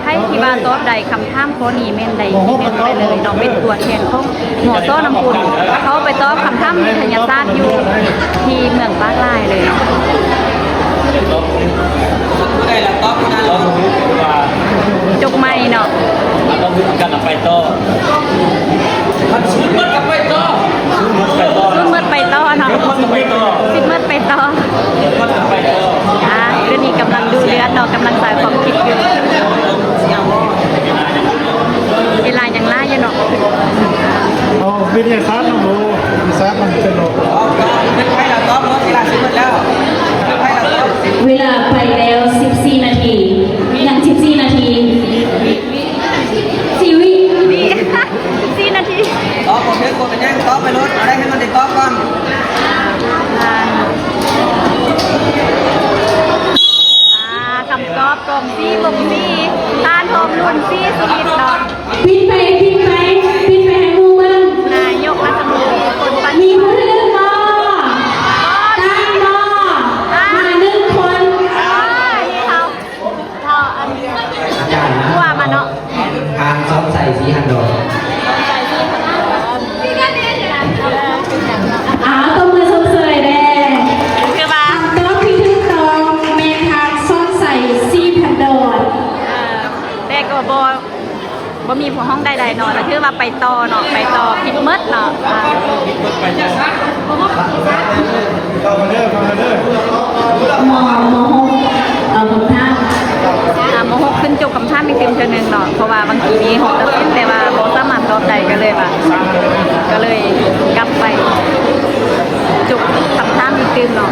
ให้ที่บ้านตอบใดคำถามข้อนี้แม่นใดที่แม่นไปเลยน้องเป็นตัวแทนของหมอต้อน้ำปุ่นเขาไปตอบคำถามวิทยาศาสตร์อยู่ที่เมืองบ้านลายเลย ได้ละต๊อกนะเราว่า จกไม่เนาะ เราพูดกันไปต่อมันชุดมันกับไปต่อไปต่อ รุ่นเมื่อไปต่อเนาะ มันไปต่อ สิเมื่อไปต่อ มันไปต่อ เรื่องนี้กำลังดูเลือดเนาะกำลังสายความคิดอยู่เวลายังล่าอยู่เนาะ เอาวิทยาศาสตร์น้องโมวิทยาศาสตร์มันเป็นโลก เป็นไพ่ละต๊อกเนาะเวลาซื้อหมดแล้วเป็นไพ่ละต๊อก เวลาไปแล้ว 14 นาทียัง14 นาทีชีวิต นี่4 นาที ต๊อกผมเพิ่งกดไปแย่งต๊อกไปรถอะไรให้มันได้ต๊อกก่อน คำตอบกลมซี่กลมซี่ทานทองรุ่นซี่สวิตเนาะ พินไปให้หมูบ้าง นายกรัฐมนตรีคนปัจ มี จุ ผู้ บัน เลือกบ่ตั้งบ่มา1 คน นี่เขา บ่มีห้องใดๆเนาะแล้วคือว่าไปต่อเนาะไปต่อผิดหมดเนาะ เข้ามาเด้อเข้ามาเด้อ ม6เอาคำถาม ม6ขึ้นจบคำถามอีกเทื่อนึงเนาะเพราะว่าบางทีมี6แต่ว่าบ่สามารถตอบได้ก็เลยว่ากลับไปจบคำถามอีกเนาะ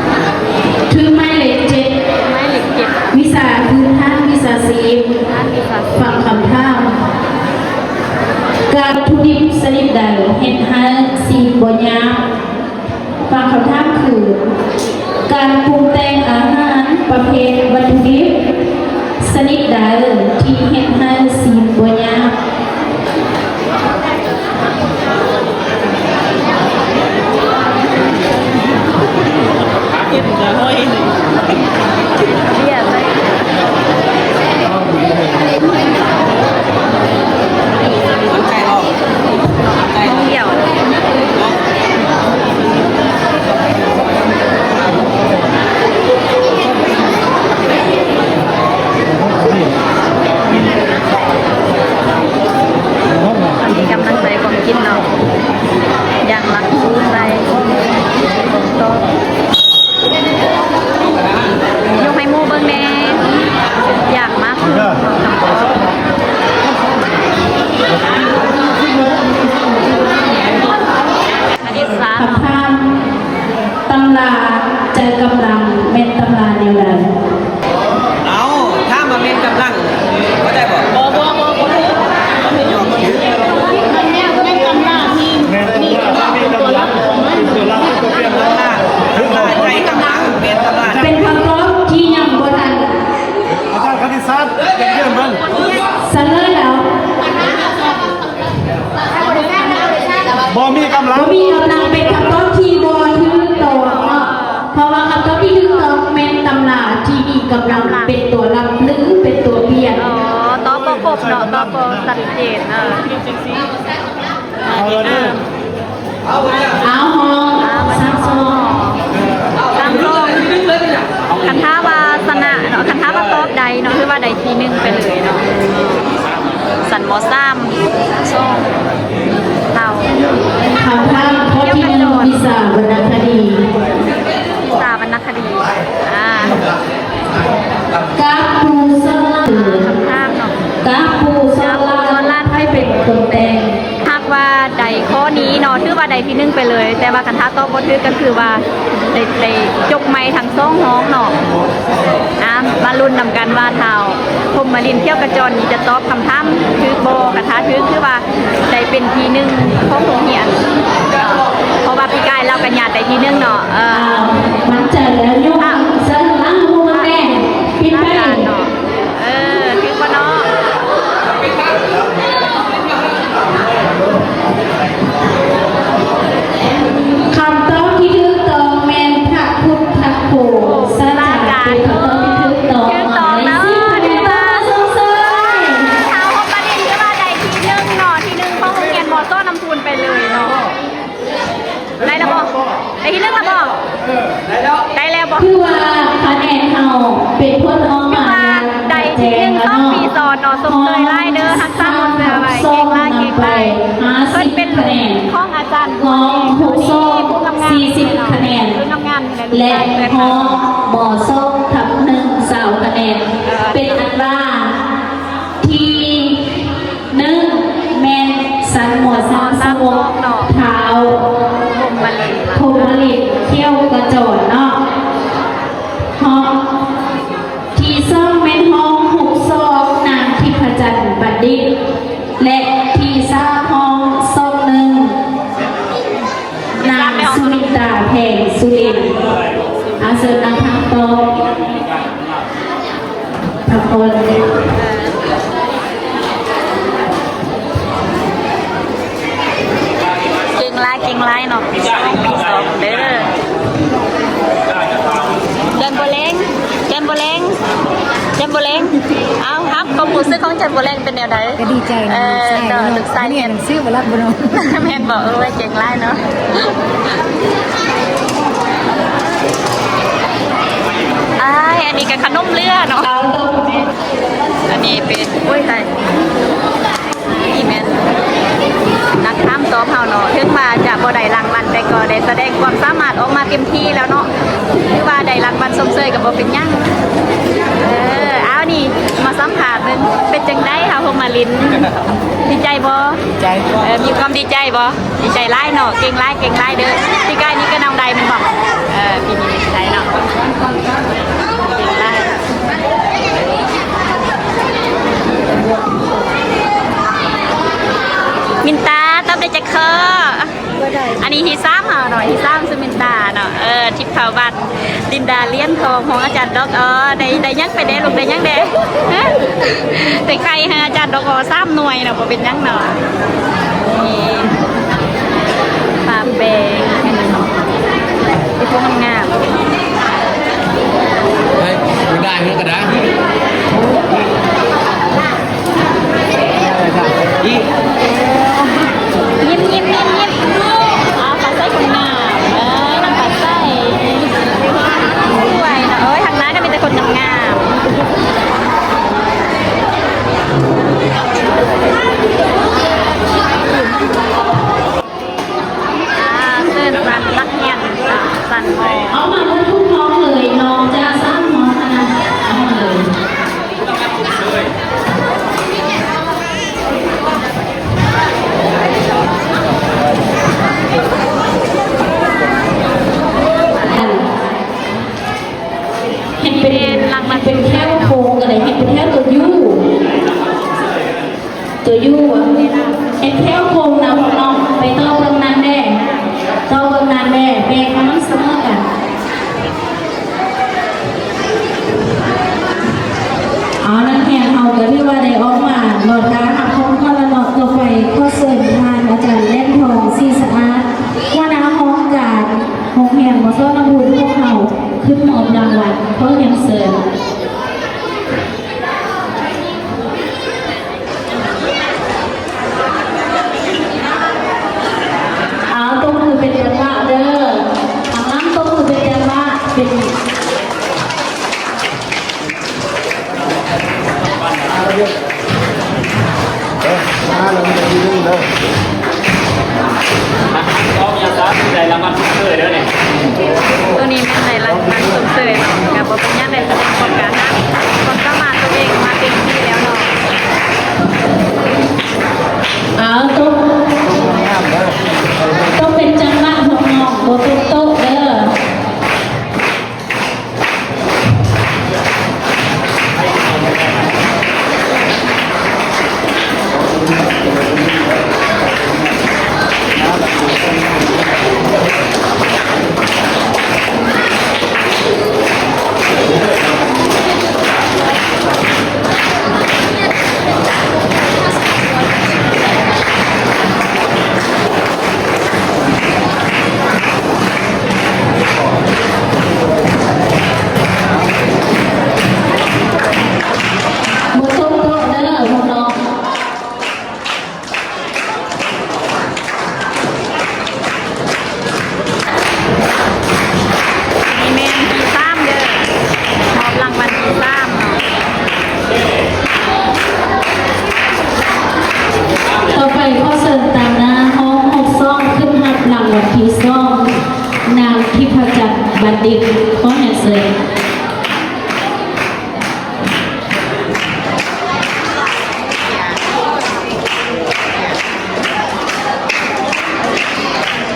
ถือไม้เลข7 ไม่เหล็กเก็บ วิชาพื้นฐานวิชาศิลป์ ท่านดีค่ะ ฟังคำถามการวัตถุดิบชนิดใดเฮ็ดให้สีบ่ยากฟังคำถามคือ การปรุงแต่งอาหารประเภทวัตถุดิบชนิดใดที่เฮ็ดให้สีบ่ยาก เรียบเลยห้องเดี่ยวอันนี้กำลังใจของกินเนาะอย่างรักสู้ใจโตยกให้หมูเบิ่งแน่อยากมากอันนี้สาร คำถามตำราใจกำลังเม็ดตำราแนวใด เอาถ้ามาเมนกำลังเข้าใจบ่บ่บ่บ่บ่ มันเนี่ยก็ได้ตำราที่ แม่ต้องว่ามีกำลังตัวเราตัวเปลี่ยนแล้ว ถึงมาใจกำลังเมนกำลัง เป็นคำร้องที่ยังบ่ทัน อาจารย์คณิตศาสตร์เป็นเยี่ยมมัน เสนอแล้ว บ่มีกำลัง บ่มีกำลังเป็นคำร้องที่บ่ถึงตรงเนาะเพราะว่าคำร้องที่ถึงตรงเม็ดตำราที่มีกำลังเป็นตัวรับหรือเป็นตัวเปลี่ยน อ๋อตอบประกบเนาะตอบประชัดเจนเอาเลยดิ เอาเนี่ย เอาฮองซักซอง ตามรอบคันท้าวาสนะเนาะคันท้าวาตอบใดเนาะคือว่าใดทีนึงไปเลยเนาะสันหมอซ้ำช่องเท่า คำถามข้อที่1วิชาวรรณคดี สาวรรณคดีกาปูสลา คำถามเนาะ กาปูสลาให้เป็นคนแต่ง หากว่าใดข้อนี้เนาะถือว่าใดที่นึงไปเลย แต่ว่าคันท้าตอบบ่ถือก็คือว่าได้จกไม้ทั้งซ่องห้องเนาะมาลุ้นนำกันว่าเท่าพมมาลินเที่ยวกระจรนี่จะตอบคำถามถือบ่กระทาถือคือว่าได้เป็นทีนึงของโรงเรียนเพราะว่าพี่กายเรากันญาติได้ทีนึงเนาะมันใจแล้วยกสลังหัวแม่ปิดไป เนาะถือว่าเนาะ คำตอบที่ถูกต้องแม่นพระพุทธโคสลาการเป็นคำตอบที่ถูกต้อง ถือตองแล้ว ดีตาสงสัย ชาวของประเด็นคือว่าใดทีนึงเนาะทีนึงของโรงเรียนมอต้นน้ำพูนไปเลยเนาะได้แล้วบอกได้ทีนึงแล้วบอกได้แล้วบอก คือว่าคะแนนเฮาเป็นคนออก คือ มา ว่าใดทีนึงต้องปีสอนเนาะสมเตยไล่เด้อฮักซ่าหมดเลยอะไรเก่งไล่เก่งไล่เพิ่นเป็นข้องอาจารย์ ห้องหกส้ม ผู้ทำงาน 40 คะแนน ผู้ทำงาน และห้องหมอส้มทับ1สาวคะแนน เป็นอันว่าที่1แมนสันหมวดสันสวกเท้า ผมมาเลย โคมลิตเที่ยวกระโจนเนาะห้องที่ซ่องแม่นห้องหุบซอกนางทิพจันทร์บัดดิษฐ์และที่ซ่าห้องซ่อง1นางสุนิตาแพงสุรินทร์อาเซิร์นางทางโตพระพล เก่งไล่เนาะปีสองเด้อเจมโบเล้งเอาครับความรู้สึกของเจมโบเล้งเป็นแนวใด ก็ดีใจนะ ลึกใส่ เนี่ยหนังสือมารับบ่เนาะ แม่นบอกเก่งไล่เนาะอันนี้ก็ขนมเลือเนาะอันนี้เป็นอุ้ยตาย บ่ได้รางวัลแต่ก็ได้แสดงความสามารถออกมาเต็มที่แล้วเนาะคือว่าได้รางวัลสมเสยกับบ่เป็นหยังเอานี่มาสัมภาษณ์นึงเป็นจังได๋ค่ะพงมาลินดีใจบ่ใจมีความดีใจบ่ดีใจหลายเนาะเก่งหลายเด้อที่ใกล้นี้ก็น้องใดมันบอกปีนี้ดีใจเนาะเก่งหลายมินตาต้องได้จักเคออันนี้ที่3เหรอหน่อยที่3คือมินตาเนาะทิพย์เขาบัตรดินดาเลี้ยนทองของอาจารย์ดอกได้ยังไปได้ลูกได้ยังเด้แต่ใครฮะอาจารย์ดอก3หน่วยเนาะบ่เป็นยังเนาะนี่ปลาเบงที่พวกงามไม่ได้เมื่อกันนะอียิ้มปลาไส้คนงามน้ำปลาไส้สวยนะทางร้านก็มีแต่คนงามเส้นสันลักเงียนสันหอ เอามาทุกน้องเลยน้องจะสร้างน้องนะเอามาเลยเห็นเป็นรางวัลเป็นแค่โค้งอะไรเห็นเป็นแค่ตัวยูอ่ะเห็นแค่โค้งนะของน้องไปต่อเบื้องนั้นแน่แบกมันเสมอกันนั่นแหงเอาแต่ที่ว่าได้ออกมาหลอดร้านหักคงข้อละหลอดตัวไฟข้อเสริมทานอาจารย์เล่นทองซีสะอาดว่าน้ำห้องการห้องแหงมาซ้อนน้ำบุญพวกเขาขึ้นมอบรางวัลเพราะยังเสริมตรงมือเป็นจังหวะเด้อทางน้ำตรงมือเป็นจังหวะเป็นมาแล้วมันจะมีเรื่องเด้อ ก็มีอาสาได้รางวัลเพื่อเด้อเนี่ย ตัวนี้เป็นในรางวัลสมเสยเนาะกับบ่เป็นยังได้แสดงความกล้าหาญความสามารถตัวเองมาเต็มที่แล้วเนาะต้องเป็นจังหวะของน้องโบตุโต๊ะเด้อบัณฑิตข้อแห่งเสย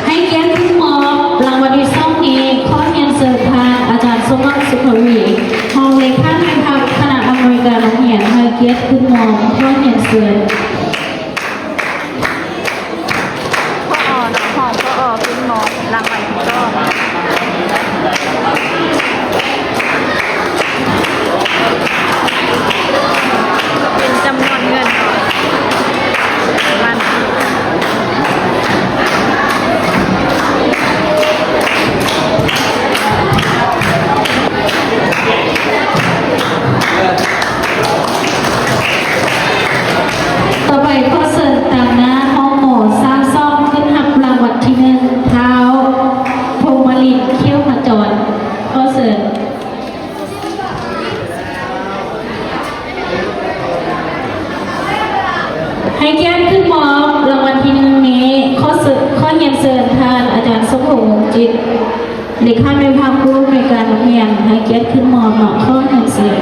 ให้เกียรติคุณหมอรางวัลที่2นี้ข้อแห่งเสยทางอาจารย์สมบัติสุขวีห้องเลขาธิการคณะอเมริกันโรงเรียนให้เกียรติคุณหมอข้อแห่งเสยคุณหมอรางวัลก็เป็นจำนวนเงินมันต่อไปข้อเสริมตามนะห้องหมอสร้างซ่อมขึ้นหักรางวัลที่1เท้าพงมลินเขี้ยวขจรข้อเสริมให้เกียรติขึ้นหมอรางวัลที่1นี้ข้อเสริมข้อเงียนเสริมเท้า เด็กข้าในภาคภูมิในการโรงเรียนให้เกียรติขึ้นมอเหมาะข้อหนังสือ